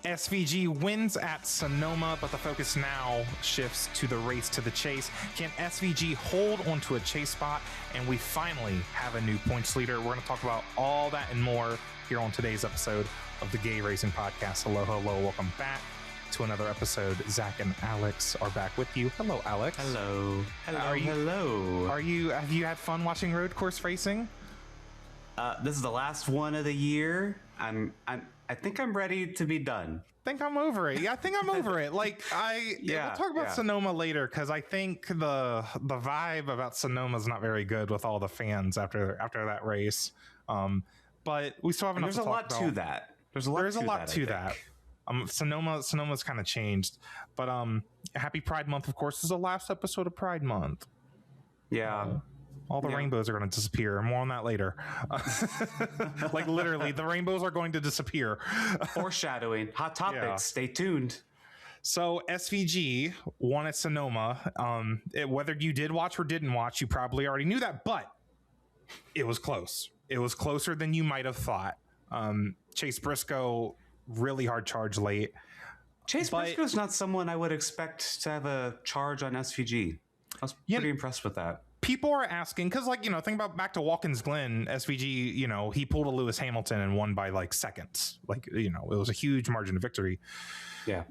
SVG wins at Sonoma, but the focus now shifts to the race to the chase. Can SVG hold onto a chase spot? And we finally have a new points leader. We're going to talk about all that and more here on today's episode of the Gay Racing Podcast. Hello, welcome back to another episode. Zach and Alex are back with you. Hello, Alex. Hello. Have you had fun watching road course racing? This is the last one of the year. I think I'm ready to be done. I think I'm over it. Yeah, I think I'm over it. We'll talk about Sonoma later, because I think the vibe about Sonoma is not very good with all the fans after that race. But we still have enough to talk about. There's a lot to that. Sonoma's kind of changed. But happy Pride Month, of course. This is the last episode of Pride Month. Yeah. All the rainbows are going to disappear. More on that later. Like literally, the rainbows are going to disappear. Foreshadowing. Hot topics. Yeah. Stay tuned. So SVG won at Sonoma. Whether you did watch or didn't watch, you probably already knew that, but it was close. It was closer than you might have thought. Chase Briscoe, really hard charge late. Chase Briscoe is not someone I would expect to have a charge on SVG. I was pretty impressed with that. People are asking, because, think about back to Watkins Glen, SVG, he pulled a Lewis Hamilton and won by seconds. It was a huge margin of victory. Yeah.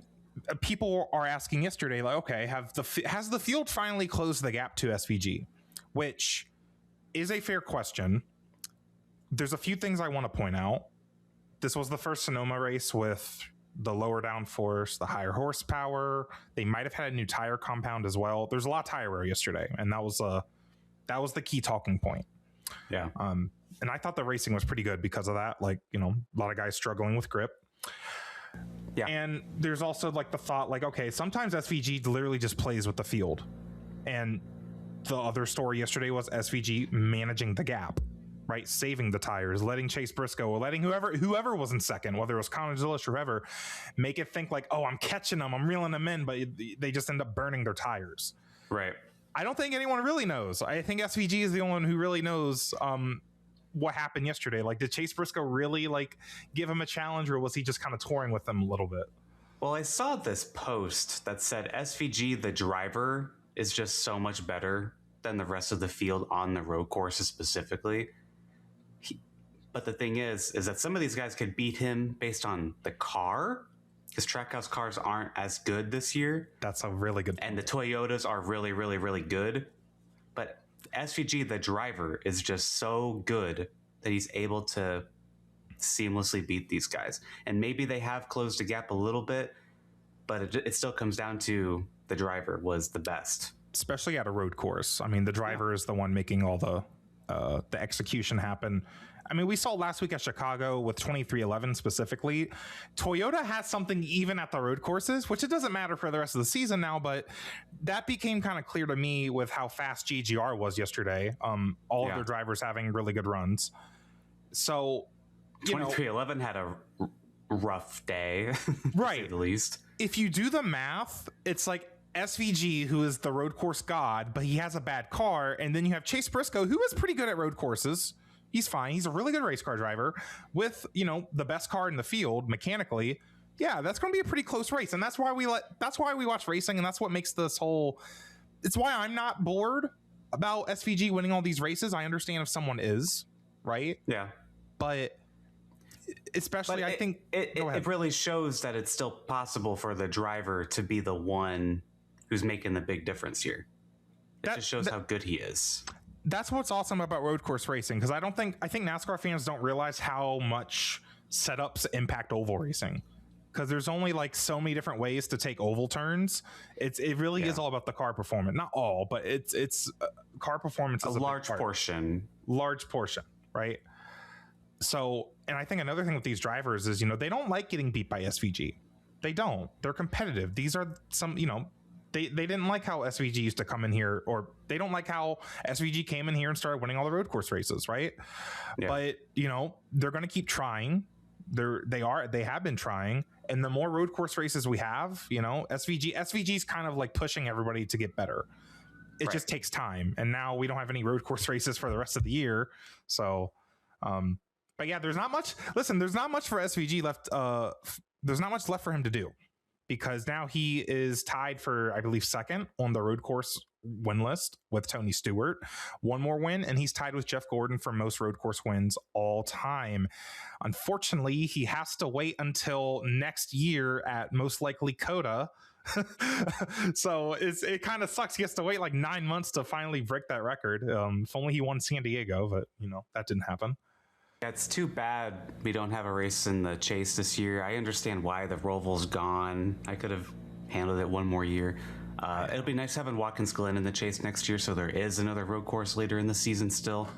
People are asking yesterday, okay, has the field finally closed the gap to SVG? Which is a fair question. There's a few things I want to point out. This was the first Sonoma race with the lower downforce, the higher horsepower. They might have had a new tire compound as well. There's a lot of tire wear yesterday, and that was the key talking point. Yeah. And I thought the racing was pretty good because of that. A lot of guys struggling with grip. Yeah. And there's also the thought, okay, sometimes SVG literally just plays with the field. And the other story yesterday was SVG managing the gap, right? Saving the tires, letting Chase Briscoe, or letting whoever was in second, whether it was Connor Zilisch or whoever, make it think oh, I'm catching them, I'm reeling them in, but they just end up burning their tires. Right. I don't think anyone really knows. I think SVG is the only one who really knows what happened yesterday. Did Chase Briscoe really give him a challenge, or was he just kind of touring with them a little bit? Well, I saw this post that said SVG, the driver, is just so much better than the rest of the field on the road courses specifically. But the thing is that some of these guys could beat him based on the car, because Trackhouse cars aren't as good this year. That's a really good point. And the Toyotas are really, really, really good. But SVG, the driver, is just so good that he's able to seamlessly beat these guys. And maybe they have closed the gap a little bit, but it still comes down to the driver was the best. Especially at a road course. I mean, the driver is the one making all the execution happen. I mean, we saw last week at Chicago with 2311 specifically. Toyota has something even at the road courses, which it doesn't matter for the rest of the season now, but that became kind of clear to me with how fast GGR was yesterday. All of their drivers having really good runs. So, 2311 had a rough day, right? To say the least. If you do the math, it's SVG, who is the road course god, but he has a bad car. And then you have Chase Briscoe, who is pretty good at road courses. He's fine. He's a really good race car driver with, the best car in the field mechanically. Yeah, that's going to be a pretty close race. And that's why we watch racing. And that's what makes it's why I'm not bored about SVG winning all these races. I understand if someone is, right? Yeah. But especially, I think it really shows that it's still possible for the driver to be the one who's making the big difference here. It just shows how good he is. That's what's awesome about road course racing, because I think NASCAR fans don't realize how much setups impact oval racing, because there's only so many different ways to take oval turns. It really is all about the car performance. Not all, but it's car performance is a large portion, right? So, and I think another thing with these drivers is, they don't like getting beat by SVG. They don't. They're competitive. These are some, They didn't like how SVG used to come in here, or they don't like how SVG came in here and started winning all the road course races, right? Yeah. But, they're going to keep trying. They have been trying. And the more road course races we have, SVG's kind of pushing everybody to get better. It just takes time. And now we don't have any road course races for the rest of the year. So, but yeah, there's not much for SVG left there's not much left for him to do, because now he is tied for, I believe, second on the road course win list with Tony Stewart. One more win, and he's tied with Jeff Gordon for most road course wins all time. Unfortunately, he has to wait until next year at most likely Coda. So it kind of sucks. He has to wait like 9 months to finally break that record. If only he won San Diego, but that didn't happen. Yeah, it's too bad we don't have a race in the Chase this year. I understand why the Roval's gone. I could have handled it one more year. It'll be nice having Watkins Glen in the Chase next year, so there is another road course later in the season still.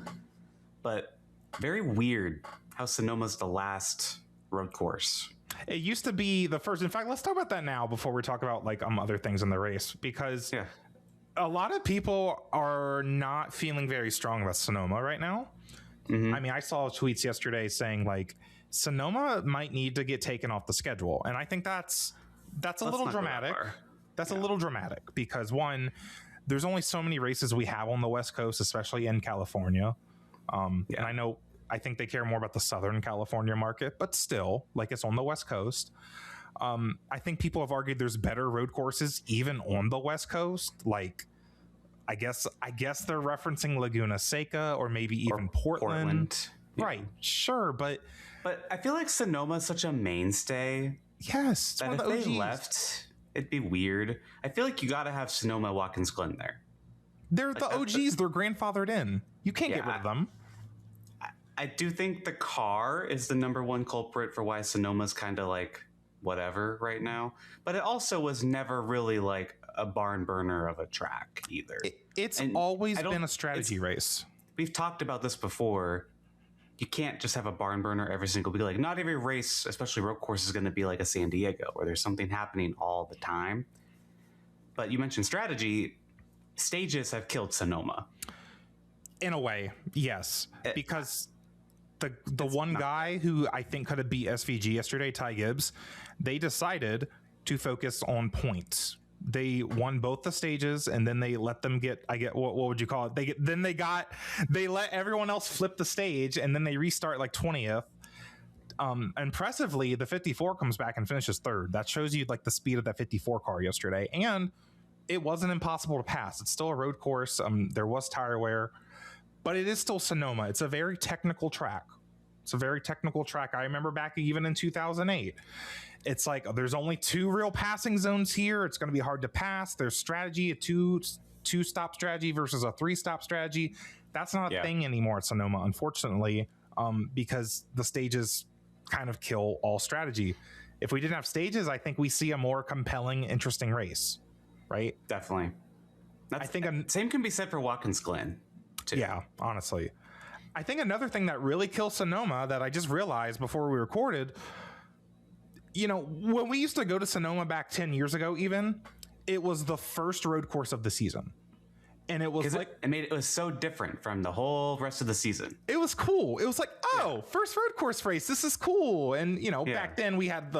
But very weird how Sonoma's the last road course. It used to be the first. In fact, let's talk about that now before we talk about like other things in the race, because a lot of people are not feeling very strong about Sonoma right now. I mean, I saw tweets yesterday saying like Sonoma might need to get taken off the schedule, and I think that's a little dramatic. That's a little dramatic because, one, there's only so many races we have on the West Coast, especially in California. And I think they care more about the Southern California market, but still, like, it's on the West Coast. I think people have argued there's better road courses even on the West Coast. Like, I guess they're referencing Laguna Seca or maybe even Portland. Right. Sure. But I feel like Sonoma is such a mainstay. Yes. That if they left, it'd be weird. I feel like you got to have Sonoma, Watkins Glen there. They're like, the OGs. They're grandfathered in. You can't get rid of them. I do think the car is the number one culprit for why Sonoma's kind of like whatever right now. But it also was never really like a barn burner of a track either. It's always been a strategy race. We've talked about this before. You can't just have a barn burner every single week. Like, not every race, especially road course, is going to be like a San Diego where there's something happening all the time. But you mentioned strategy. Stages have killed Sonoma. In a way, yes. Because the one guy who I think could have beat SVG yesterday, Ty Gibbs, they decided to focus on points. They won both the stages, and then they let them what would you call it? They let everyone else flip the stage, and then they restart like 20th. Impressively, the 54 comes back and finishes third. That shows you like the speed of that 54 car yesterday, and it wasn't impossible to pass. It's still a road course. There was tire wear, but it is still Sonoma. It's a very technical track. I remember back even in 2008. It's like there's only 2 real passing zones here. It's going to be hard to pass. There's strategy, a two-stop strategy versus a 3-stop strategy. That's not a thing anymore at Sonoma, unfortunately, because the stages kind of kill all strategy. If we didn't have stages, I think we see a more compelling, interesting race, right? Definitely. I think same can be said for Watkins Glen, too. Yeah, honestly. I think another thing that really kills Sonoma that I just realized before we recorded, when we used to go to Sonoma back 10 years ago, even, it was the first road course of the season. And it was like, it was so different from the whole rest of the season. It was cool. It was like, first road course race. This is cool. And, back then we had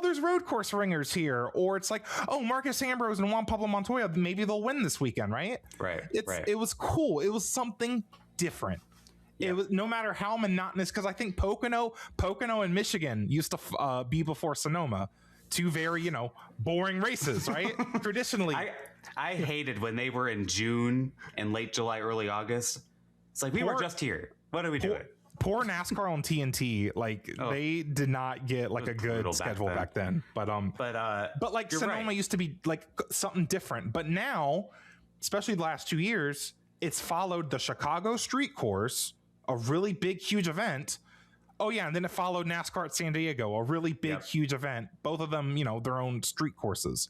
there's road course ringers here. Or it's like, Marcus Ambrose and Juan Pablo Montoya, maybe they'll win this weekend, right? Right. It was cool. It was something different. It was, no matter how monotonous, because I think Pocono and Michigan used to be before Sonoma. 2 very, boring races, right? Traditionally. I hated when they were in June and late July, early August. It's like, we were just here. What are we doing? Poor NASCAR on TNT. Like, they did not get like a good schedule back then. But like Sonoma used to be like something different. But now, especially the last 2 years, it's followed the Chicago street course, a really big, huge event. And then it followed NASCAR at San Diego, a really big, huge event. Both of them, their own street courses.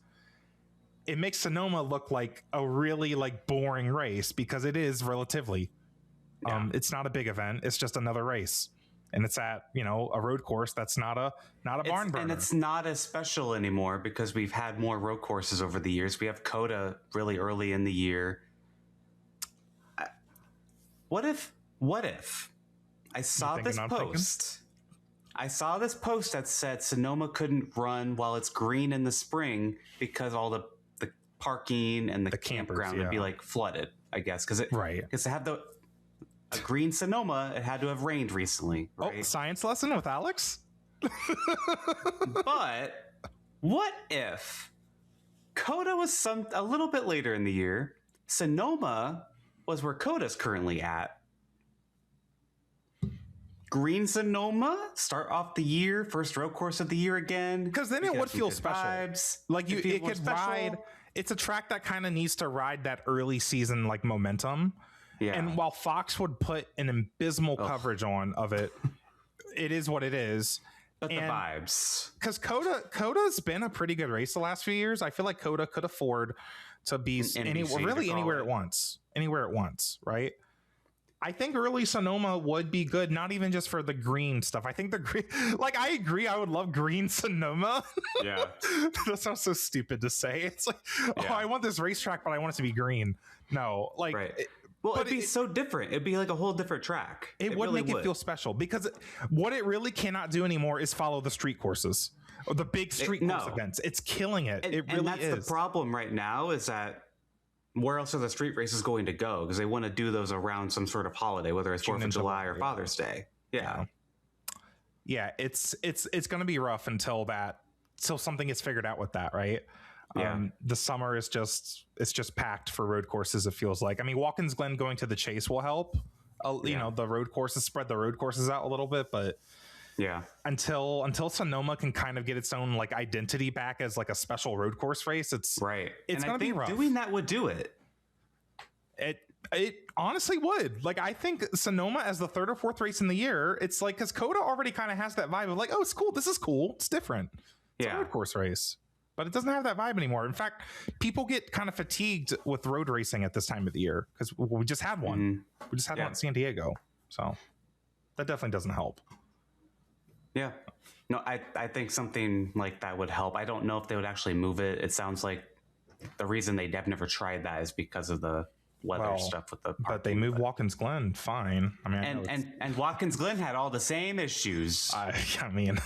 It makes Sonoma look like a really like boring race because it is relatively. It's not a big event. It's just another race, and it's at a road course that's not a barn burner. And it's not as special anymore because we've had more road courses over the years. We have Coda really early in the year. What if I saw this post? I saw this post that said Sonoma couldn't run while it's green in the spring because all the parking and the campground would be like flooded, I guess. Because it had a green Sonoma, it had to have rained recently. Right? Science lesson with Alex? But what if Coda was a little bit later in the year? Sonoma was where Coda's currently at. Green Sonoma, start off the year, first road course of the year again. Because then it would feel special. Vibes. Like it could ride. It's a track that kind of needs to ride that early season like momentum. Yeah. And while Fox would put an abysmal coverage on of it, it is what it is. But the vibes. Because Coda's been a pretty good race the last few years. I feel like Coda could afford to be anywhere at once. Anywhere at once, right? I think early Sonoma would be good, not even just for the green stuff. I think the green, like, I agree. I would love green Sonoma. Yeah. That sounds so stupid to say. It's like, I want this racetrack, but I want it to be green. No, like, it'd be so different. It'd be like a whole different track. It would really make it feel special because what it really cannot do anymore is follow the street courses or the big street course events. It's killing it. And that's the problem right now is that where else are the street races going to go? Because they want to do those around some sort of holiday, whether it's 4th of July or Father's Day. Yeah. It's going to be rough until something gets figured out with that, right? Yeah. The summer is just packed for road courses. It feels like. I mean, Watkins Glen going to the Chase will help. You know, the road courses spread the road courses out a little bit, but until Sonoma can kind of get its own like identity back as like a special road course race, it's going to be rough. Doing that would do it. It honestly would. Like, I think Sonoma as the third or fourth race in the year, it's like, because Coda already kind of has that vibe of like, oh, it's cool. This is cool. It's different. It's a road course race. But it doesn't have that vibe anymore. In fact, people get kind of fatigued with road racing at this time of the year because we just had one. Mm-hmm. We just had one in San Diego. So that definitely doesn't help. Yeah. No, I think something like that would help. I don't know if they would actually move it. It sounds like the reason they have never tried that is because of the weather stuff with the parking. But they moved Watkins Glen fine. I mean, and Watkins Glen had all the same issues. I mean,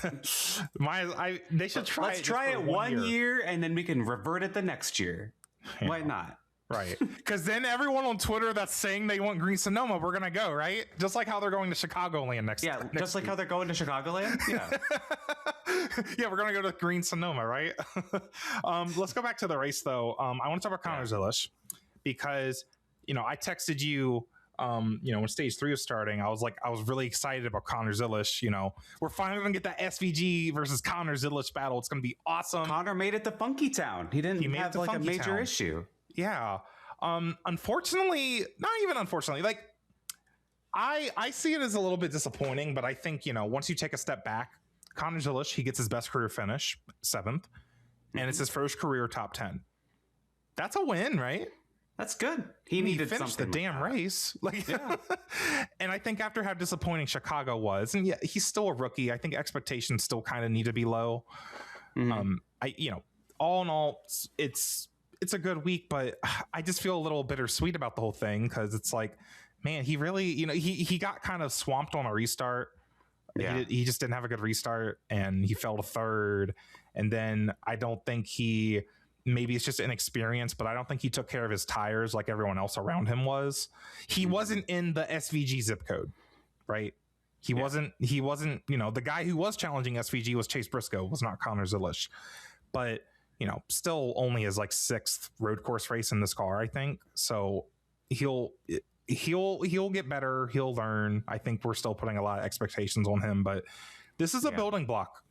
they should try. Let's try it one year and then we can revert it the next year. Yeah. Why not? Right. Because then everyone on Twitter that's saying they want Green Sonoma, we're going to go, right? Just like how they're going to Chicagoland next week. Just like how they're going to Chicagoland? Yeah. Yeah, we're going to go to Green Sonoma, right? Let's go back to the race, though. I want to talk about Connor Zilisch because, I texted you, when stage 3 was starting, I was really excited about Connor Zilisch. We're finally going to get that SVG versus Connor Zilisch battle. It's going to be awesome. Connor made it to Funky Town. He didn't have like a major issue. Yeah. Unfortunately, not even unfortunately, like I see it as a little bit disappointing, but I think, once you take a step back, Connor Zilisch, he gets his best career finish, 7th, and it's his first career top 10. That's a win, right? That's good. He needed finished the damn race. And I think after how disappointing Chicago was, and he's still a rookie. I think expectations still kind of need to be low. Mm-hmm. All in all, it's a good week, but I just feel a little bittersweet about the whole thing because it's like, man, he really, he got kind of swamped on a restart. Yeah. He just didn't have a good restart and he fell to 3rd. And then I don't think maybe it's just inexperience, but I don't think he took care of his tires like everyone else around him was. He wasn't in the SVG zip code, right? He wasn't, the guy who was challenging SVG was Chase Briscoe, was not Connor Zilisch. But still only his like 6th road course race in this car, I think. So he'll get better. He'll learn. I think we're still putting a lot of expectations on him, but this is a building block.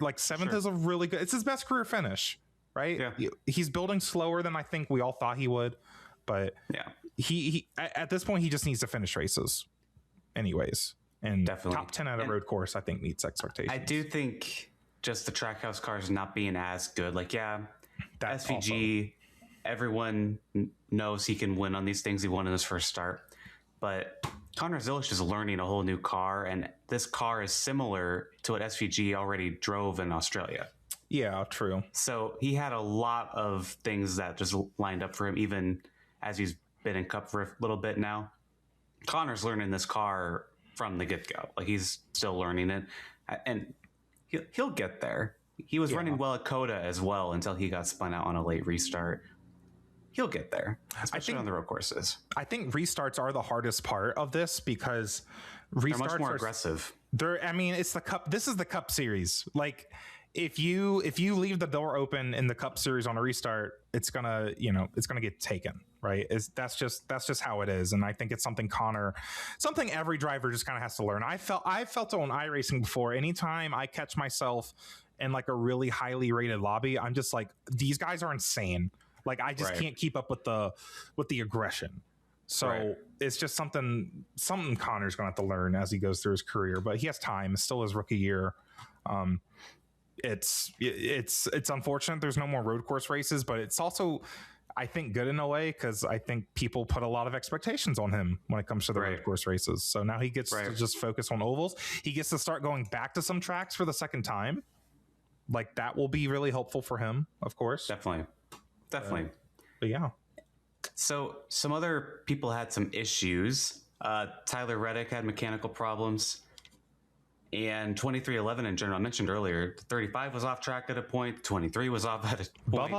Like 7th is a really good, it's his best career finish, right? Yeah. He's building slower than I think we all thought he would, but he at this point, he just needs to finish races anyways. And definitely top 10 at a road course, I think meets expectations. I do think just the Trackhouse cars not being as good. Like, that's SVG, also. Everyone knows he can win on these things. He won in his first start. But Connor Zilisch is learning a whole new car, and this car is similar to what SVG already drove in Australia. Yeah, true. So he had a lot of things that just lined up for him, even as he's been in Cup for a little bit now. Connor's learning this car from the get-go. Like, he's still learning it. And he'll get there. He was running well at Coda as well until he got spun out on a late restart. he'll get there, especially on the road courses. I think restarts are the hardest part of this because restarts They're much more aggressive. I mean, it's the Cup. This is the Cup Series. Like, if you leave the door open in the Cup Series on a restart, it's gonna get taken, right? That's just how it is. And I think it's something every driver just kind of has to learn. I felt it on iRacing before. Anytime I catch myself in like a really highly rated lobby, I'm just like, these guys are insane. Like, I just can't keep up with the aggression. So it's just something Connor's gonna have to learn as he goes through his career. But he has time. It's still his rookie year. It's unfortunate there's no more road course races, but it's also, I think, good in a way, because I think people put a lot of expectations on him when it comes to the road course races. So now he gets to just focus on ovals. He gets to start going back to some tracks for the second time. Like, that will be really helpful for him, of course. Definitely. But yeah. So some other people had some issues. Tyler Reddick had mechanical problems. And 2311 in general, I mentioned earlier, 35 was off track at a point. 23 was off at a point.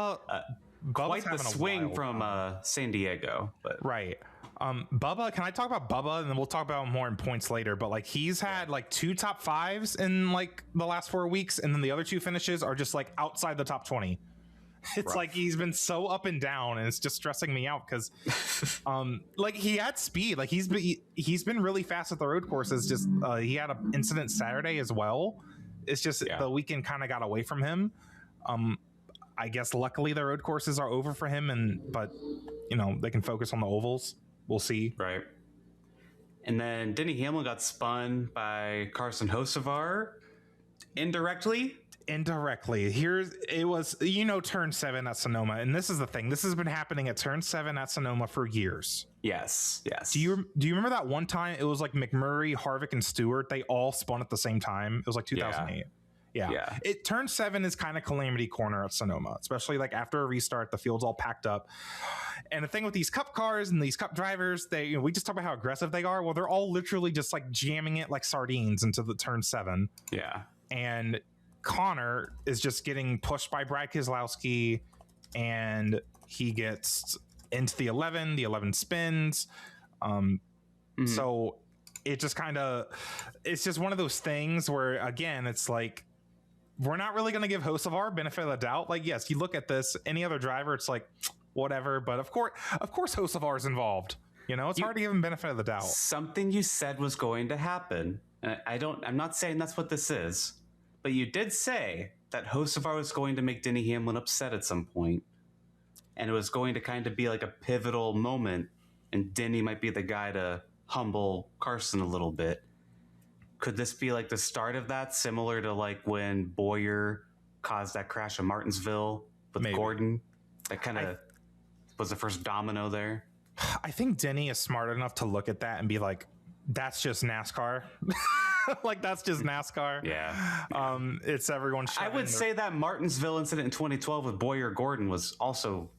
Quite the swing from San Diego. But. Right. Bubba, can I talk about Bubba? And then we'll talk about more in points later. But like, he's had like 2 top 5s in like the last 4 weeks. And then the other 2 finishes are just like outside the top 20. It's like he's been so up and down, and it's just stressing me out because like, he had speed. Like, he's been really fast at the road courses. Just he had an incident Saturday as well. It's just the weekend kind of got away from him. I guess luckily the road courses are over for him, but they can focus on the ovals. We'll see. Right. And then Denny Hamlin got spun by Carson Hocevar indirectly. It was turn 7 at Sonoma, and this is the thing, this has been happening at turn 7 at Sonoma for years. Yes Do you remember that one time it was like McMurray, Harvick, and Stewart, they all spun at the same time? It was like 2008. Yeah. It turn 7 is kind of calamity corner at Sonoma, especially like after a restart, the field's all packed up. And the thing with these Cup cars and these Cup drivers, we just talk about how aggressive they are. Well, they're all literally just like jamming it like sardines into the turn 7. Yeah. And Connor is just getting pushed by Brad Keselowski, and he gets into the 11 spins. So it just it's just one of those things where, again, it's like, we're not really going to give Hocevar benefit of the doubt. Like, yes, you look at this, any other driver, it's like, whatever. But of course Hocevar is involved. It's hard to give him benefit of the doubt. Something you said was going to happen. I'm not saying that's what this is. But you did say that Hocevar was going to make Denny Hamlin upset at some point, and it was going to kind of be like a pivotal moment, and Denny might be the guy to humble Carson a little bit. Could this be like the start of that, similar to like when Boyer caused that crash in Martinsville with Gordon? That kind of was the first domino there. I think Denny is smart enough to look at that and be like, that's just NASCAR. Like, that's just NASCAR. Yeah. It's everyone. I would say that Martinsville incident in 2012 with Boyer Gordon was also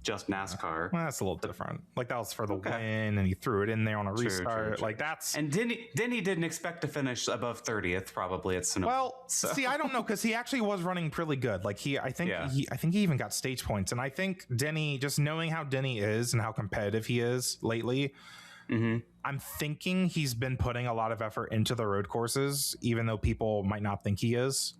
just NASCAR. Well, that's a little different. Like, that was for the win, and he threw it in there on a restart. True. Like, that's. And Denny didn't expect to finish above 30th probably at Sonoma. Well, see, I don't know, because he actually was running pretty good. Like, I think he even got stage points, and I think Denny, just knowing how Denny is and how competitive he is lately. Mm-hmm. I'm thinking he's been putting a lot of effort into the road courses, even though people might not think he is.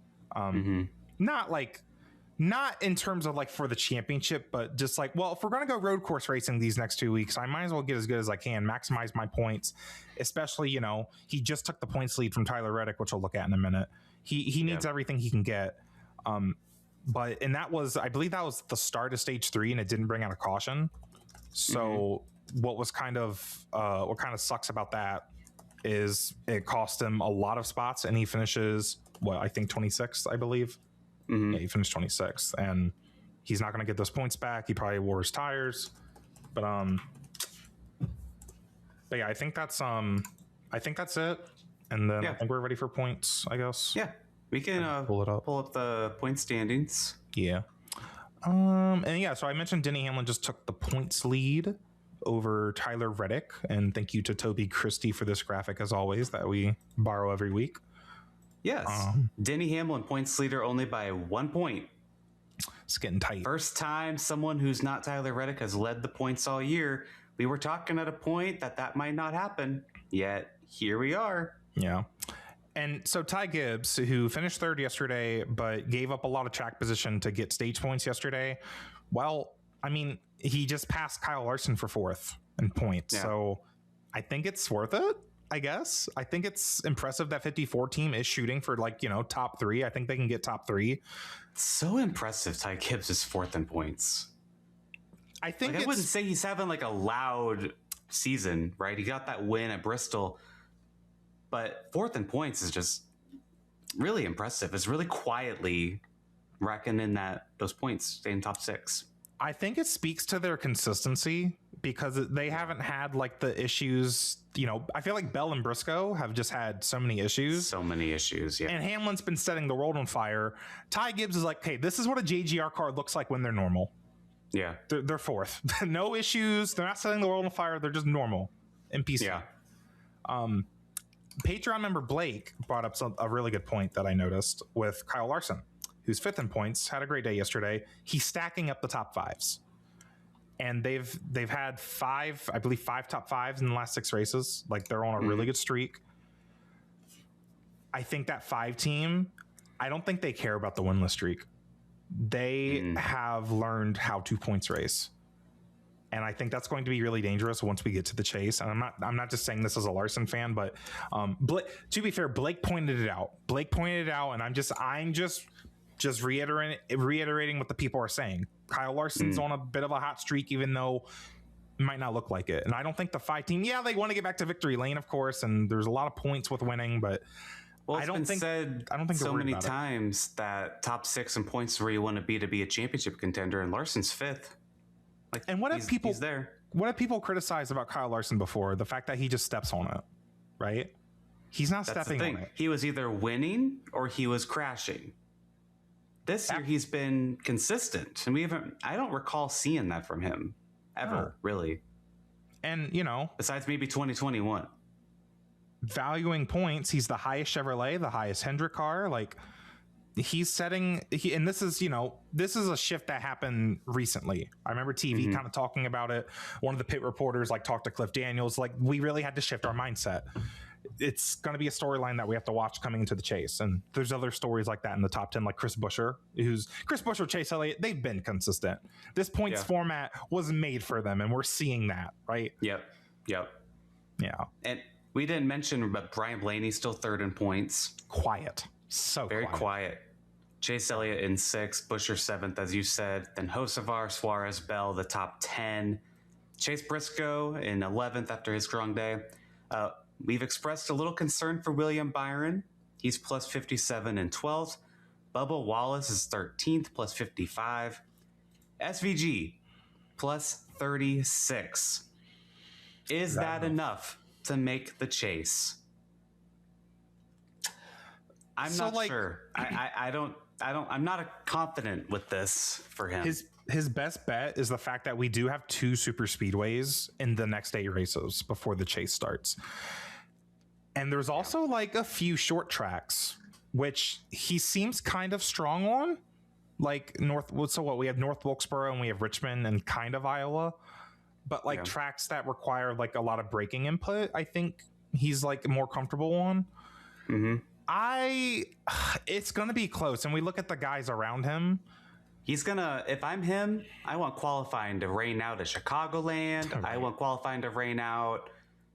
Not in terms of like for the championship, but just like, well, if we're going to go road course racing these next 2 weeks, I might as well get as good as I can, maximize my points, especially, he just took the points lead from Tyler Reddick, which we'll look at in a minute. He needs everything he can get. But I believe that was the start of stage 3, and it didn't bring out a caution. So what kind of sucks about that is it cost him a lot of spots, and he finishes I think 26th, I believe. Yeah, he finished 26th, and he's not going to get those points back. He probably wore his tires, but yeah, I think that's it. And then I think we're ready for points, I guess. Yeah, we can pull up the point standings. Yeah. So I mentioned Denny Hamlin just took the points lead over Tyler Reddick, and thank you to Toby Christie for this graphic, as always, that we borrow every week. Yes. Denny Hamlin points leader only by 1 point. It's getting tight. First time someone who's not Tyler Reddick has led the points all year. We were talking at a point that might not happen, yet here we are. Yeah. And so Ty Gibbs, who finished third yesterday, but gave up a lot of track position to get stage points yesterday. Well, I mean, he just passed Kyle Larson for fourth in points. Yeah. So I think it's worth it, I guess. I think it's impressive that 54 team is shooting for top three. I think they can get top three. It's so impressive Ty Gibbs is fourth in points. I think I wouldn't say he's having a loud season, right? He got that win at Bristol. But fourth in points is just really impressive. It's really quietly racking in those points, staying top six. I think it speaks to their consistency because they haven't had the issues. I feel like Bell and Briscoe have just had so many issues. Yeah. And Hamlin's been setting the world on fire. Ty Gibbs is hey, this is what a JGR car looks like when they're normal. Yeah. They're fourth. No issues. They're not setting the world on fire. They're just normal in PC. Yeah. Patreon member Blake brought up a really good point that I noticed with Kyle Larson, who's fifth in points, had a great day yesterday. He's stacking up the top fives. And they've had five top fives in the last 6 races. They're on a really good streak. I think that 5 team, I don't think they care about the winless streak. They have learned how to points race. And I think that's going to be really dangerous once we get to the chase. And I'm not just saying this as a Larson fan, but to be fair, Blake pointed it out. And I'm just reiterating what the people are saying. Kyle Larson's on a bit of a hot streak, even though it might not look like it. And I don't think the 5 team, they want to get back to victory lane, of course, and there's a lot of points with winning, but I don't think so many times that top 6 in points is where you want to be a championship contender, and Larson's fifth. And what have people there? What have people criticized about Kyle Larson before? The fact that he just steps on it, right? He's not stepping on it. He was either winning or he was crashing. This year he's been consistent, and I don't recall seeing that from him ever, really. And besides maybe 2021. Valuing points, he's the highest Chevrolet, the highest Hendrick car. He's setting, and this is a shift that happened recently. I remember TV kind of talking about it. One of the pit reporters talked to Cliff Daniels. We really had to shift our mindset. It's going to be a storyline that we have to watch coming into the chase. And there's other stories like that in the top 10, like Chris Buescher, Chase Elliott. They've been consistent. This points format was made for them, and we're seeing that, right? Yep. Yeah. And we didn't mention, but Brian Blaney's still third in points. Quiet. So very quiet. Chase Elliott in 6th, Buescher 7th, as you said. Then Hocevar, Suarez, Bell, the top 10. Chase Briscoe in 11th after his strong day. We've expressed a little concern for William Byron. He's plus 57 in 12th. Bubba Wallace is 13th, plus 55. SVG, plus 36. Is that enough to make the chase? I'm not sure. I'm not confident with this for him. His best bet is the fact that we do have 2 super speedways in the next 8 races before the chase starts. And there's also a few short tracks, which he seems kind of strong on. We have North Wilkesboro and we have Richmond and kind of Iowa. But tracks that require a lot of braking input, I think he's more comfortable on. It's going to be close. And we look at the guys around him. If I'm him, I want qualifying to rain out at Chicagoland. Right. I want qualifying to rain out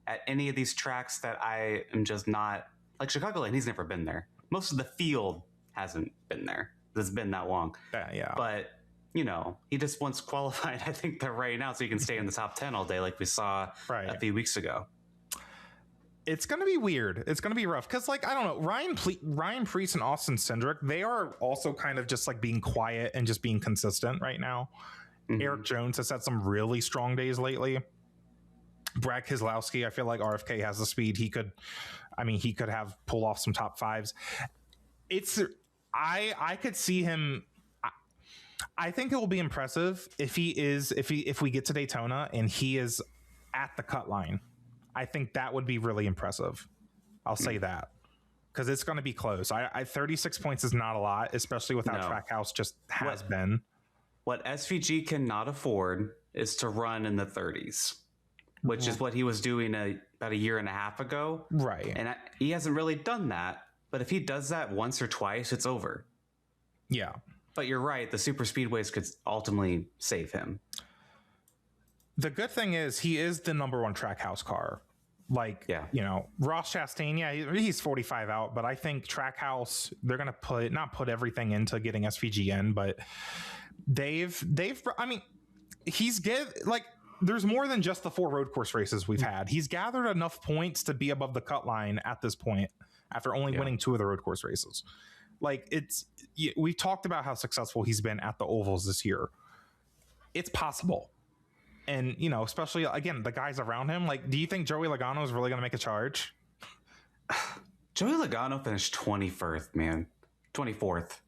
at any of these tracks that I am just not, Chicagoland, he's never been there. Most of the field hasn't been there. It's been that long. Yeah. But, he just wants qualifying, I think, to rain out so he can stay in the top 10 all day like we saw a few weeks ago. It's going to be weird. It's going to be rough because, I don't know, Ryan Preece and Austin Cindric, they are also kind of just being quiet and just being consistent right now. Eric Jones has had some really strong days lately. Brad Keselowski, I feel like RFK has the speed. He could have pull off some top 5s. I could see him. I think it will be impressive if we get to Daytona and he is at the cut line. I think that would be really impressive. I'll say that because it's going to be close. 36 points is not a lot, especially with how Trackhouse just has been. What SVG cannot afford is to run in the 30s, which is what he was doing about a year and a half ago. Right. And he hasn't really done that. But if he does that once or twice, it's over. Yeah. But you're right. The super speedways could ultimately save him. The good thing is he is the number one Trackhouse car. Like, you know, Ross Chastain, he's 45 out, but I think Trackhouse, they're going to not put everything into getting SVG in, but I mean, there's more than just the 4 road course races we've had. He's gathered enough points to be above the cut line at this point after only winning 2 of the road course races. Like, we've talked about how successful he's been at the ovals this year. It's possible. And, you know, especially, again, the guys around him, like, do you think Joey Logano is really going to make a charge? Joey Logano finished 21st, man. 24th.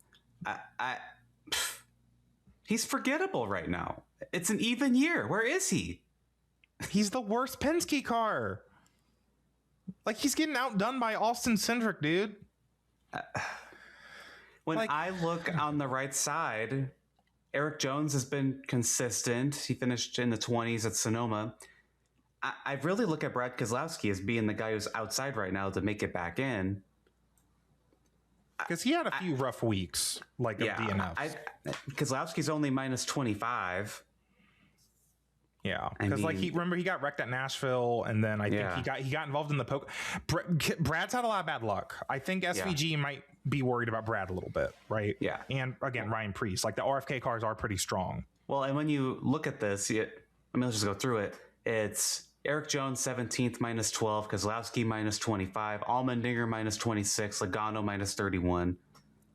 He's forgettable right now. It's an even year. Where is he? He's the worst Penske car. Like, he's getting outdone by Austin Cindric, dude. When I look on the right side, Eric Jones has been consistent. He finished in the 20s at Sonoma. I really look at Brad Keselowski as being the guy who's outside right now to make it back in. Because he had a few rough weeks, like of DNFs. Keselowski's only minus 25. Yeah, because he got wrecked at Nashville, and then I think he got involved in the poke. Brad's had a lot of bad luck. I think SVG might be worried about Brad a little bit, right? Yeah, and again, Ryan Preece, like the RFK cars are pretty strong. Well, and when you look at this, let's just go through it. It's Eric Jones 17th minus 12, Keselowski minus 25, Allmendinger minus 26, Logano minus 31.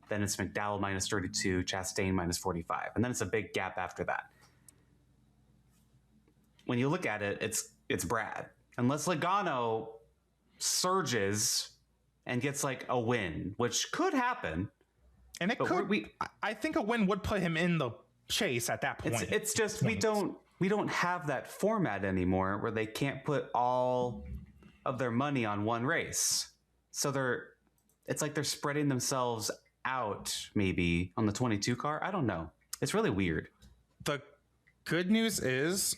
Then it's McDowell minus 32, Chastain minus 45, and then it's a big gap after that. When you look at it, it's Brad. Unless Logano surges and gets like a win, which could happen. And it could. I think a win would put him in the chase at that point. It's just we don't have that format anymore where they can't put all of their money on one race. So it's like they're spreading themselves out maybe on the 22 car. I don't know. It's really weird. The good news is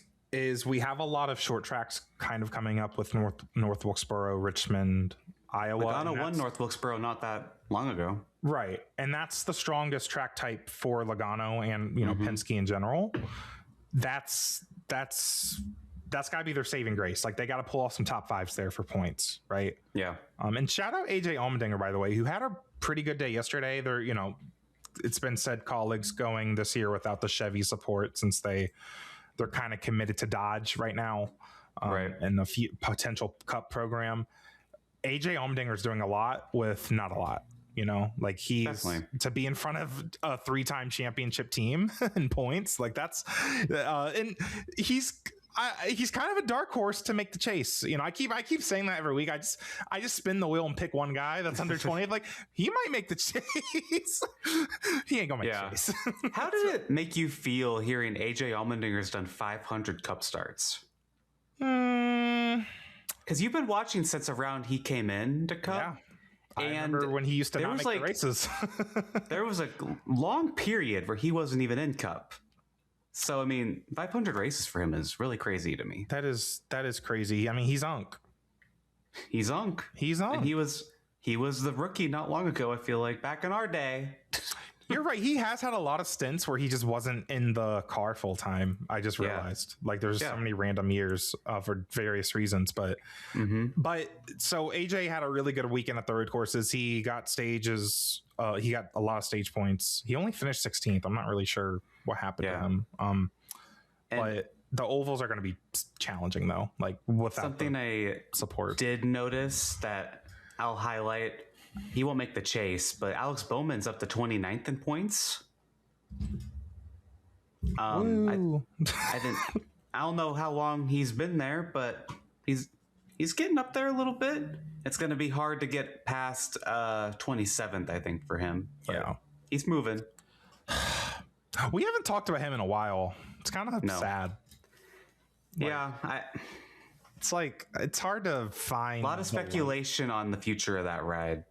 we have a lot of short tracks kind of coming up with North Wilkesboro, Richmond, Iowa. Logano won North Wilkesboro not that long ago. Right. And that's the strongest track type for Logano and, you know, Penske in general. That's got to be their saving grace. Like, they got to pull off some top 5s there for points, right? Yeah. And shout out AJ Allmendinger, by the way, who had a pretty good day yesterday. They're, you know, it's been said colleagues going this year without the Chevy support since they're kind of committed to Dodge right now, and the potential Cup program. AJ Allmendinger is doing a lot with not a lot, you know, like to be in front of a 3-time championship team in points. Like that's, and he's kind of a dark horse to make the chase. You know, I keep saying that every week. I just spin the wheel and pick one guy that's under 20. Like, he might make the chase. He ain't gonna make the chase. How did it make you feel hearing AJ Allmendinger's done 500 Cup starts? Because you've been watching since around he came in to Cup. Yeah. I remember when he used to not make the races. There was a long period where he wasn't even in Cup. So, I mean, 500 races for him is really crazy to me. That is crazy. I mean, he's Unk. And he was the rookie not long ago, I feel like, back in our day. You're right. He has had a lot of stints where he just wasn't in the car full time. I just realized, like, there's so many random years for various reasons. But so AJ had a really good weekend at the road courses. He got stages. He got a lot of stage points. He only finished 16th. I'm not really sure what happened to him. But the ovals are going to be challenging, though. Like, without something I did notice that I'll highlight. He won't make the chase, but Alex Bowman's up to 29th in points. I don't know how long he's been there, but he's getting up there a little bit. It's going to be hard to get past 27th, I think, for him. But he's moving. We haven't talked about him in a while. It's kind of sad. It's like, it's hard to find a lot of speculation on the future of that ride.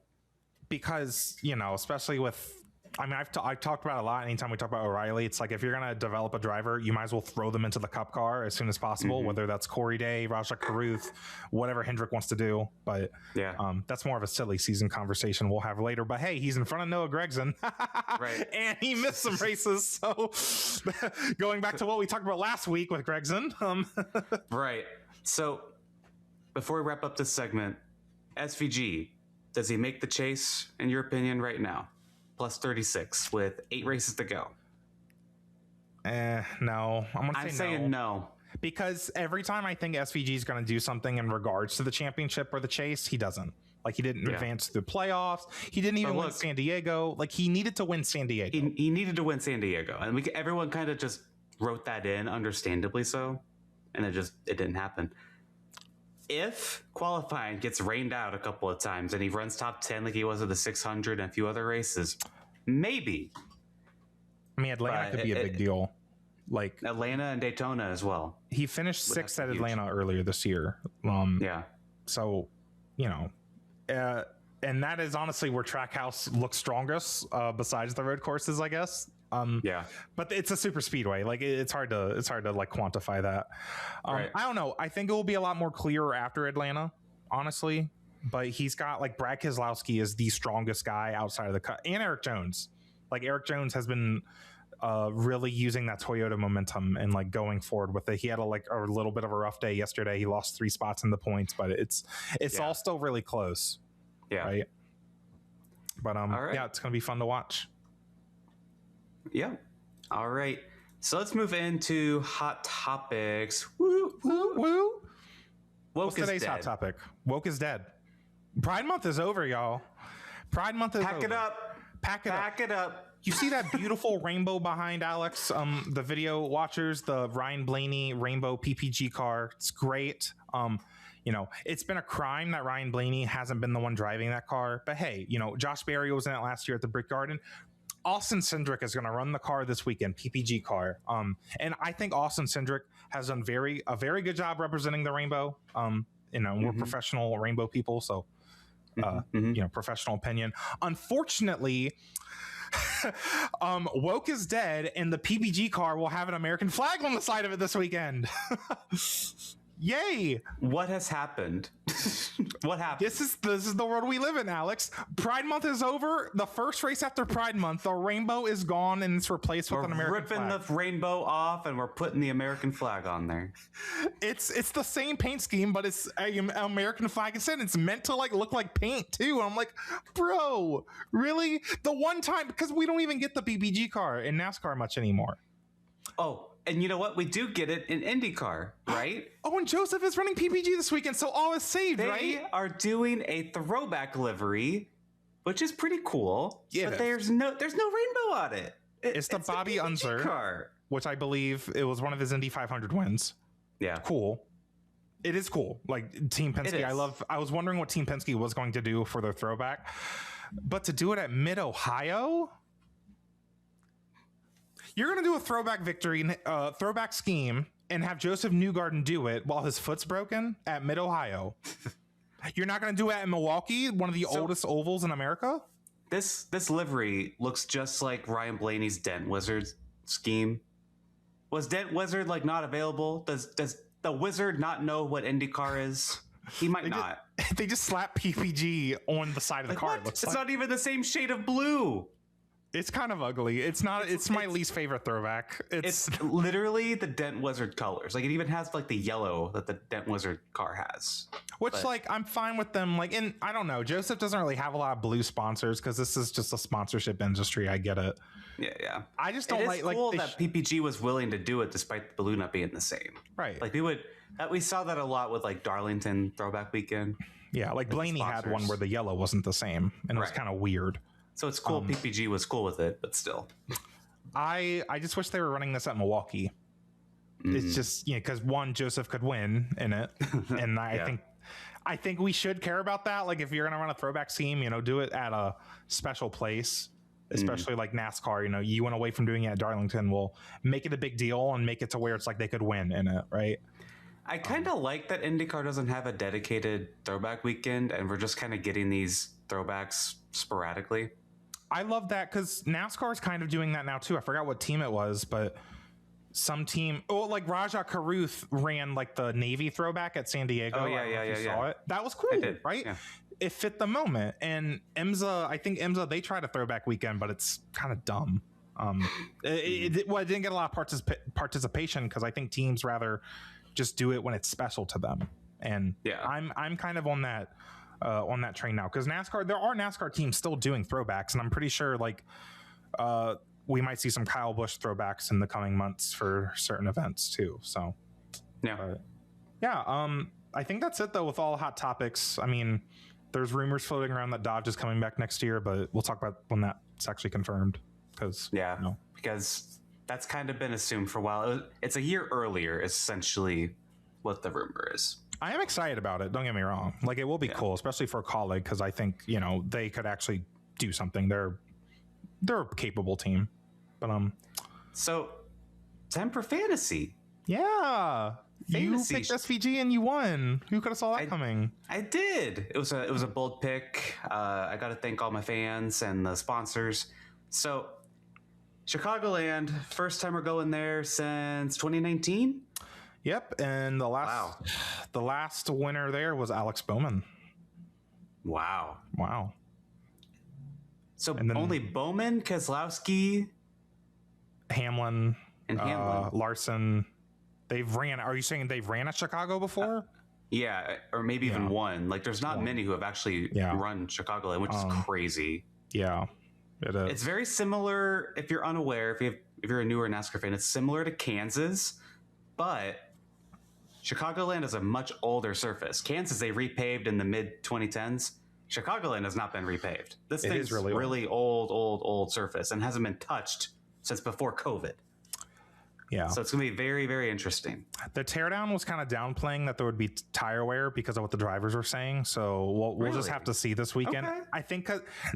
Because, you know, especially with I mean, I've talked about it a lot. Anytime we talk about O'Reilly, it's like if you're going to develop a driver, you might as well throw them into the Cup car as soon as possible, whether that's Corey Day, Raja Carruth, whatever Hendrick wants to do. But that's more of a silly season conversation we'll have later. But hey, he's in front of Noah Gragson, right? And he missed some races. So going back to what we talked about last week with Gragson, right. So before we wrap up this segment, SVG, does he make the chase in your opinion right now? Plus 36 with 8 races to go. No. I'm saying no. Because every time I think SVG is going to do something in regards to the championship or the chase, he doesn't. Like, he didn't advance to the playoffs. He didn't even win San Diego. Like, he needed to win San Diego. He needed to win San Diego. And everyone kind of just wrote that in, understandably so. And it didn't happen. If qualifying gets rained out a couple of times and he runs top 10 like he was at the 600 and a few other races, maybe. I mean, Atlanta could be a big deal. Like Atlanta and Daytona as well. He finished 6th at Atlanta earlier this year. So, and that is honestly where Trackhouse looks strongest besides the road courses, I guess. But it's a super speedway. Like it's hard to like quantify that. Right. I don't know. I think it will be a lot more clear after Atlanta, honestly. But he's got like Brad Keselowski is the strongest guy outside of the cut, and Eric Jones. Like Eric Jones has been really using that Toyota momentum and like going forward with it. He had a little bit of a rough day yesterday. He lost 3 spots in the points, but it's all still really close. Yeah. Right. But it's gonna be fun to watch. Yeah. All right. So let's move into hot topics. Woo, woo, woo. What's today's hot topic? Woke is dead. Pride Month is over, y'all. Pride Month is over. Pack it up. You see that beautiful rainbow behind Alex? The video watchers, the Ryan Blaney rainbow PPG car. It's great. It's been a crime that Ryan Blaney hasn't been the one driving that car. But hey, Josh Berry was in it last year at the Brick Garden. Austin Cindric is going to run the car this weekend, PPG car. And I think Austin Cindric has done a very good job representing the rainbow. We're professional rainbow people, so professional opinion. Unfortunately, Woke is dead, and the PPG car will have an American flag on the side of it this weekend. Yay! What has happened? What happened? This is the world we live in, Alex. Pride Month is over. The first race after Pride Month, the rainbow is gone and it's replaced with an American flag. We're ripping the rainbow off and we're putting the American flag on there. It's the same paint scheme, but it's an American flag instead. It's meant to look like paint too. And I'm like, bro, really? The one time, because we don't even get the PPG car in NASCAR much anymore. Oh. And you know what? We do get it in IndyCar, right? Oh, and Joseph is running PPG this weekend, so all is saved, right? They are doing a throwback livery, which is pretty cool. Yeah, but there's no rainbow on it. It's the Bobby Unser car, which I believe it was one of his Indy 500 wins. Yeah, cool. It is cool. Like Team Penske, I was wondering what Team Penske was going to do for their throwback, but to do it at Mid Ohio. You're going to do a throwback throwback scheme and have Joseph Newgarden do it while his foot's broken at Mid Ohio. You're not going to do it in Milwaukee, one of the oldest ovals in America? This livery looks just like Ryan Blaney's Dent Wizard scheme. Was Dent Wizard not available? Does the Wizard not know what IndyCar is? He might not. They just slap PPG on the side of the car. It's not even the same shade of blue. It's kind of ugly. It's not. It's my least favorite throwback. It's literally the Dent Wizard colors. Like it even has the yellow that the Dent Wizard car has. Which I'm fine with them. And I don't know. Joseph doesn't really have a lot of blue sponsors because this is just a sponsorship industry. I get it. Yeah. I just don't like. It's cool that PPG was willing to do it despite the blue not being the same. Right. We saw that a lot with Darlington Throwback Weekend. Yeah, Blaney had one where the yellow wasn't the same, and it was kind of weird. So it's cool. PPG was cool with it, but still. I just wish they were running this at Milwaukee. It's just because Joseph could win in it, and I think we should care about that. Like if you're gonna run a throwback scheme, do it at a special place, especially like NASCAR. You went away from doing it at Darlington. Well, make it a big deal and make it to where it's like they could win in it, right? I kind of like that IndyCar doesn't have a dedicated throwback weekend, and we're just kind of getting these throwbacks sporadically. I love that because NASCAR is kind of doing that now too. I forgot what team it was, but some team, like Raja Caruth ran like the Navy throwback at San Diego. Oh yeah. Saw it. That was cool, right? Yeah. It fit the moment. And I think IMSA, they tried a throwback weekend, but it's kind of dumb. It didn't get a lot of participation because I think teams rather just do it when it's special to them. And I'm kind of on that train now because there are NASCAR teams still doing throwbacks, and I'm pretty sure like we might see some Kyle Busch throwbacks in the coming months for certain events too. So I think that's it though with all hot topics. I mean, there's rumors floating around that Dodge is coming back next year, but we'll talk about when that's actually confirmed. Because that's kind of been assumed for a while. It's a year earlier, essentially, what the rumor is. I am excited about it. Don't get me wrong. Like, it will be cool, especially for a colleague, because I think they could actually do something. They're a capable team. But so time for fantasy. Yeah, fantasy. You picked SVG and you won. Who could have saw that coming? I did. It was a bold pick. I got to thank all my fans and the sponsors. So Chicagoland, first time we're going there since 2019. Yep, and the last winner there was Alex Bowman. Wow. So and then only Bowman, Keselowski, Hamlin, and Larson. Are you saying they've ran at Chicago before? Yeah, or maybe even one. Like, there's not many who have actually run Chicagoland, which is crazy. Yeah, it is. It's very similar. If you're unaware, if you're a newer NASCAR fan, it's similar to Kansas, but Chicagoland is a much older surface. Kansas, they repaved in the mid 2010s. Chicagoland has not been repaved. This thing is really old surface and hasn't been touched since before COVID. Yeah. So it's going to be very, very interesting. The teardown was kind of downplaying that there would be tire wear because of what the drivers were saying. So we'll just have to see this weekend. Okay. I think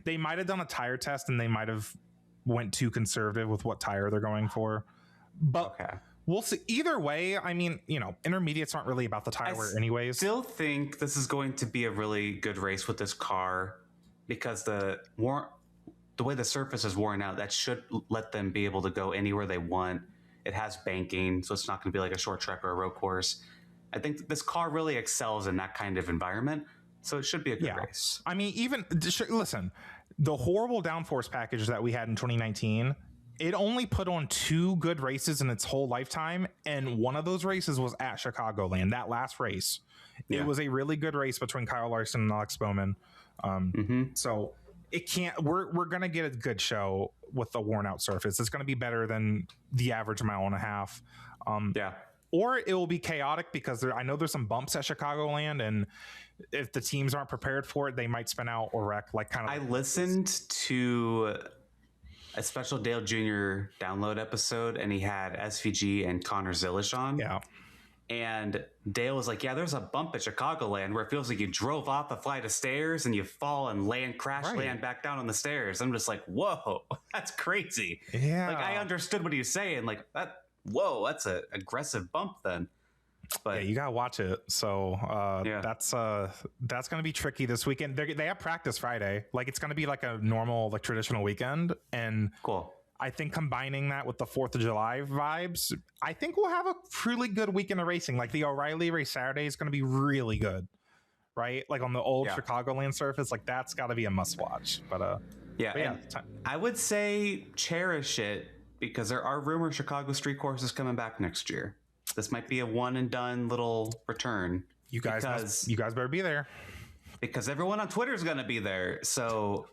they might have done a tire test and they might have went too conservative with what tire they're going for. But we'll see. Either way, I mean, intermediates aren't really about the tire wear anyways. I still think this is going to be a really good race with this car because the way the surface is worn out, that should let them be able to go anywhere they want. It has banking, so it's not going to be like a short track or a road course. I think this car really excels in that kind of environment, so it should be a good race. I mean, listen, the horrible downforce package that we had in 2019, it only put on 2 good races in its whole lifetime, and one of those races was at Chicagoland, that last race. Yeah. It was a really good race between Kyle Larson and Alex Bowman. So it can't. We're gonna get a good show with the worn out surface. It's gonna be better than the average mile and a half. Or it will be chaotic because I know there's some bumps at Chicagoland, and if the teams aren't prepared for it, they might spin out or wreck. I listened to a Special Dale Jr. download episode, and he had SVG and Connor Zilisch on. Yeah. And Dale was like, there's a bump at Chicagoland where it feels like you drove off a flight of stairs and you fall and land back down on the stairs. I'm just like, whoa, that's crazy. Yeah. Like, I understood what he was saying. Like, that's an aggressive bump then. But you gotta watch it. So that's going to be tricky this weekend. They have practice Friday. Like, it's going to be like a normal, like, traditional weekend. And cool. I think combining that with the 4th of July vibes, I think we'll have a really good weekend of racing. Like, the O'Reilly race Saturday is going to be really good, right? Like, on the old Chicagoland surface, like, that's got to be a must watch. But I would say cherish it because there are rumored Chicago street courses coming back next year. This might be a one and done little return. You guys better be there because everyone on Twitter is going to be there. So.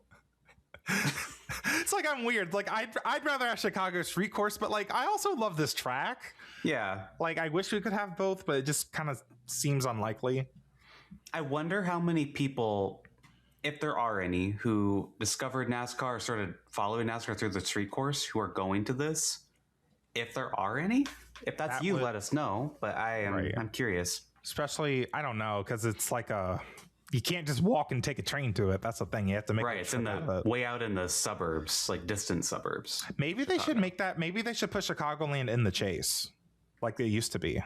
It's like I'm weird. Like, I'd rather have Chicago street course, but like I also love this track. Yeah. Like, I wish we could have both, but it just kind of seems unlikely. I wonder how many people, if there are any, who discovered NASCAR or started following NASCAR through the street course who are going to this. If there are any, if that's you, let us know. But I'm curious. Especially, I don't know, because it's like you can't just walk and take a train to it. That's the thing. You have to make it's in the way out in the suburbs, like distant suburbs. Maybe they should make that. Maybe they should put Chicagoland in the chase, like they used to be.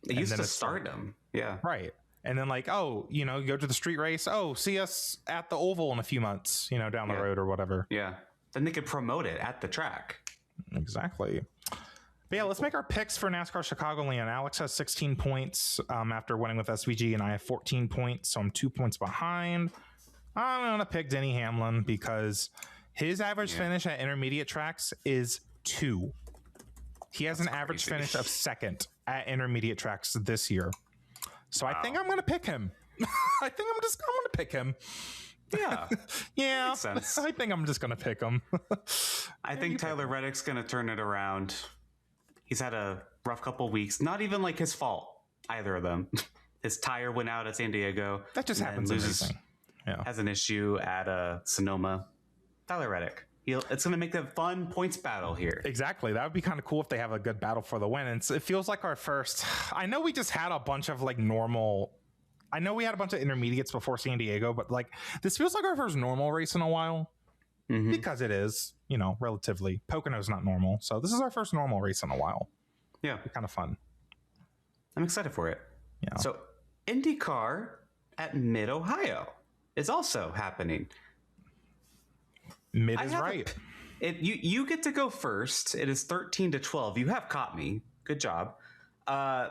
They used to start them, right. And then like, you go to the street race. Oh, see us at the Oval in a few months, down the road or whatever. Yeah. Then they could promote it at the track. Exactly. But yeah, let's make our picks for NASCAR Chicagoland. Alex has 16 points after winning with SVG, and I have 14 points, so I'm 2 points behind. I'm going to pick Denny Hamlin because his average finish at intermediate tracks is 2. He has an average finish of 2nd at intermediate tracks this year. So I think I'm going to pick him. I'm going to pick him. Yeah. Yeah. Makes sense. I think I'm just going to pick him. I think Tyler Reddick's going to turn it around. He's had a rough couple weeks. Not even like his fault, either of them. His tire went out at San Diego. That just happens. Has an issue at Sonoma. Tyler Reddick. It's going to make a fun points battle here. Exactly. That would be kind of cool if they have a good battle for the win. And it feels like our first. I know we just had a bunch of like normal. I know we had a bunch of intermediates before San Diego, but like this feels like our first normal race in a while because it is, relatively. Pocono's not normal. So this is our first normal race in a while. Yeah. Kind of fun. I'm excited for it. Yeah. So IndyCar at Mid-Ohio is also happening. Mid is right. You get to go first. It is 13-12. You have caught me. Good job. I'll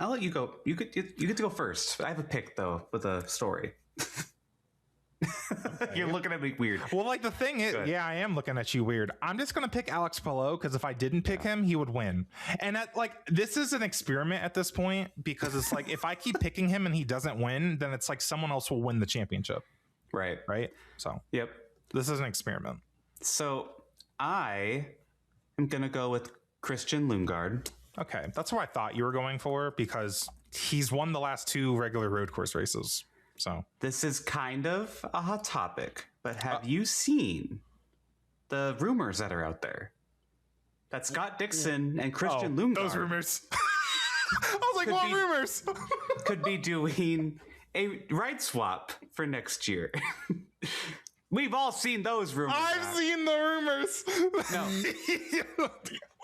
let you go. You get to go first. I have a pick though with a story. Okay. You're looking at me weird. Well, like the thing is, I am looking at you weird. I'm just gonna pick Alex Palou because if I didn't pick him, he would win. And this is an experiment at this point because it's like if I keep picking him and he doesn't win, then it's like someone else will win the championship. Right. So yep. This is an experiment. So I am gonna go with Christian Lundgaard. Okay, that's what I thought you were going for because he's won the last 2 regular road course races. So this is kind of a hot topic, but have you seen the rumors that are out there that Scott Dixon and Christian Lundgaard? Those rumors. I was like, what rumors? Could be doing a ride swap for next year. We've all seen those rumors. I've seen the rumors. No.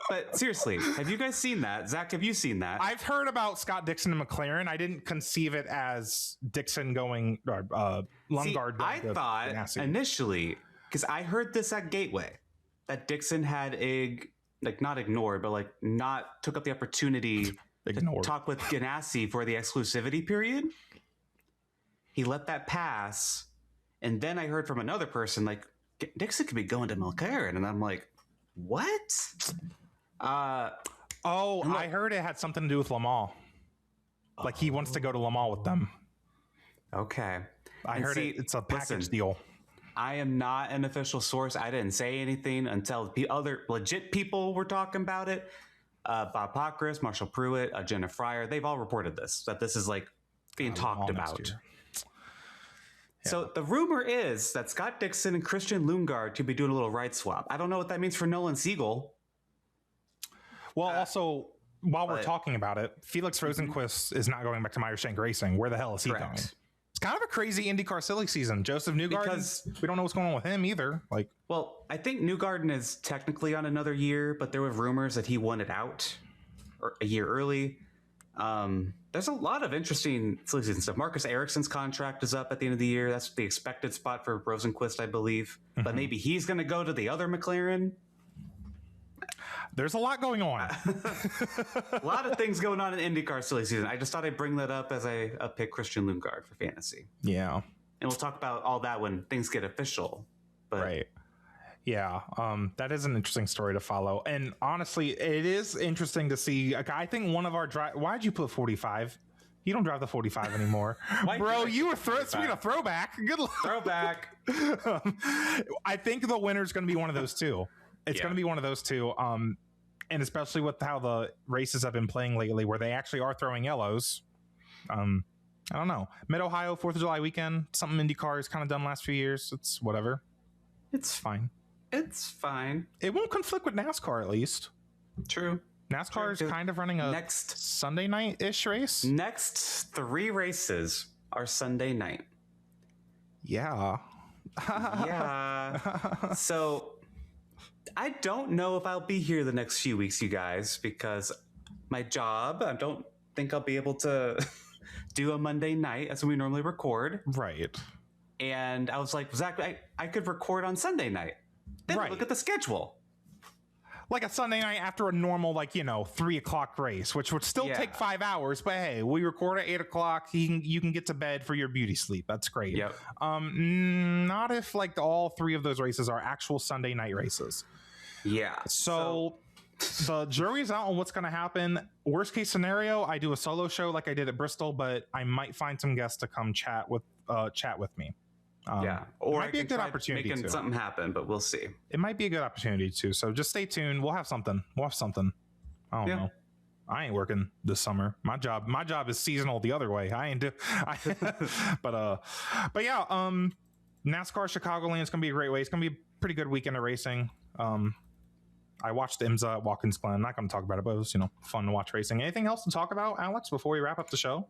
But seriously, have you guys seen that? Zach, have you seen that? I've heard about Scott Dixon and McLaren. I didn't conceive it as Dixon going, Lundgaard going. I thought initially, because I heard this at Gateway, that Dixon had not ignored, but not took up the opportunity to talk with Ganassi for the exclusivity period. He let that pass. And then I heard from another person, Dixon could be going to McLaren. And I'm like, what? I heard it had something to do with Le Mans. Like he wants to go to Le Mans with them. Okay. I heard it's a package deal. I am not an official source. I didn't say anything until the other legit people were talking about it. Bob Pockris, Marshall Pruitt, Jenna Fryer, they've all reported this, that this is being talked about. Yeah. So the rumor is that Scott Dixon and Christian Lundgaard could be doing a little ride swap. I don't know what that means for Nolan Siegel. Well, also, while we're talking about it, Felix Rosenquist is not going back to Meyer Shank Racing. Where the hell is he going? It's kind of a crazy IndyCar silly season. Joseph Newgarden, because we don't know what's going on with him either. Well, I think Newgarden is technically on another year, but there were rumors that he wanted out a year early. There's a lot of interesting silly season stuff. Marcus Ericsson's contract is up at the end of the year. That's the expected spot for Rosenquist, I believe. Mm-hmm. But maybe he's going to go to the other McLaren. There's a lot going on. A lot of things going on in IndyCar silly season. I just thought I'd bring that up as I pick Christian Lundgaard for fantasy. Yeah. And we'll talk about all that when things get official. But right. Yeah, that is an interesting story to follow. And honestly, it is interesting to see. I think one of our why'd you put 45? You don't drive the 45 anymore. Bro, you were speaking of throwback. Good luck. Throwback. I think the winner's going to be one of those two. It's going to be one of those two. And especially with how the races have been playing lately, where they actually are throwing yellows. I don't know. Mid-Ohio, 4th of July weekend, something IndyCar has kind of done last few years. It's whatever. It's fine. It's fine. It won't conflict with NASCAR, at least. True. NASCAR is kind of running a Sunday night-ish race. Next 3 races are Sunday night. Yeah. Yeah. So I don't know if I'll be here the next few weeks, you guys, because my job, I don't think I'll be able to do a Monday night as we normally record. Right. And I was like, Zach, I could record on Sunday night. Then Right. look at the schedule. Like a Sunday night after a normal, 3:00 race, which would still take 5 hours. But hey, we record at 8:00. You can get to bed for your beauty sleep. That's great. Yep. Not if all 3 of those races are actual Sunday night races. Yeah. So the jury's out on what's going to happen. Worst case scenario, I do a solo show like I did at Bristol, but I might find some guests to come chat with me. Or it might I be a can good try opportunity making too. something happen, but we'll see. It might be a good opportunity too. So just stay tuned. We'll have something. I don't know. I ain't working this summer. My job is seasonal the other way. I ain't do. But yeah. NASCAR Chicagoland is gonna be a great way. It's gonna be a pretty good weekend of racing. I watched IMSA at Watkins Glen. I'm not going to talk about it, but it was fun to watch racing. Anything else to talk about, Alex, before we wrap up the show?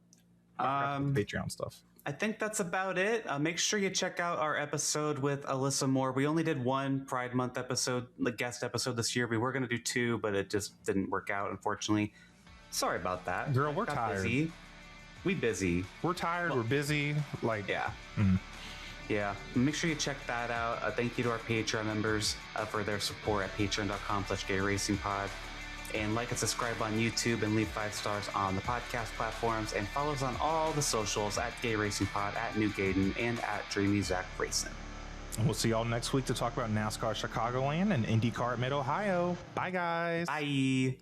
Patreon stuff. I think that's about it. Make sure you check out our episode with Alyssa Moore. We only did one Pride Month episode, the guest episode this year. We were going to do 2, but it just didn't work out, unfortunately. Sorry about that. Girl, we're tired. Busy. We busy. We're tired. We're busy. Yeah. Yeah. Make sure you check that out. Thank you to our Patreon members for their support at patreon.com/gayracingpod. And like and subscribe on YouTube and leave 5 stars on the podcast platforms. And follow us on all the socials at Gay Racing Pod, at New Gaiden, and at Dreamy Zack Racing. And we'll see y'all next week to talk about NASCAR Chicagoland and IndyCar at Mid-Ohio. Bye, guys. Bye.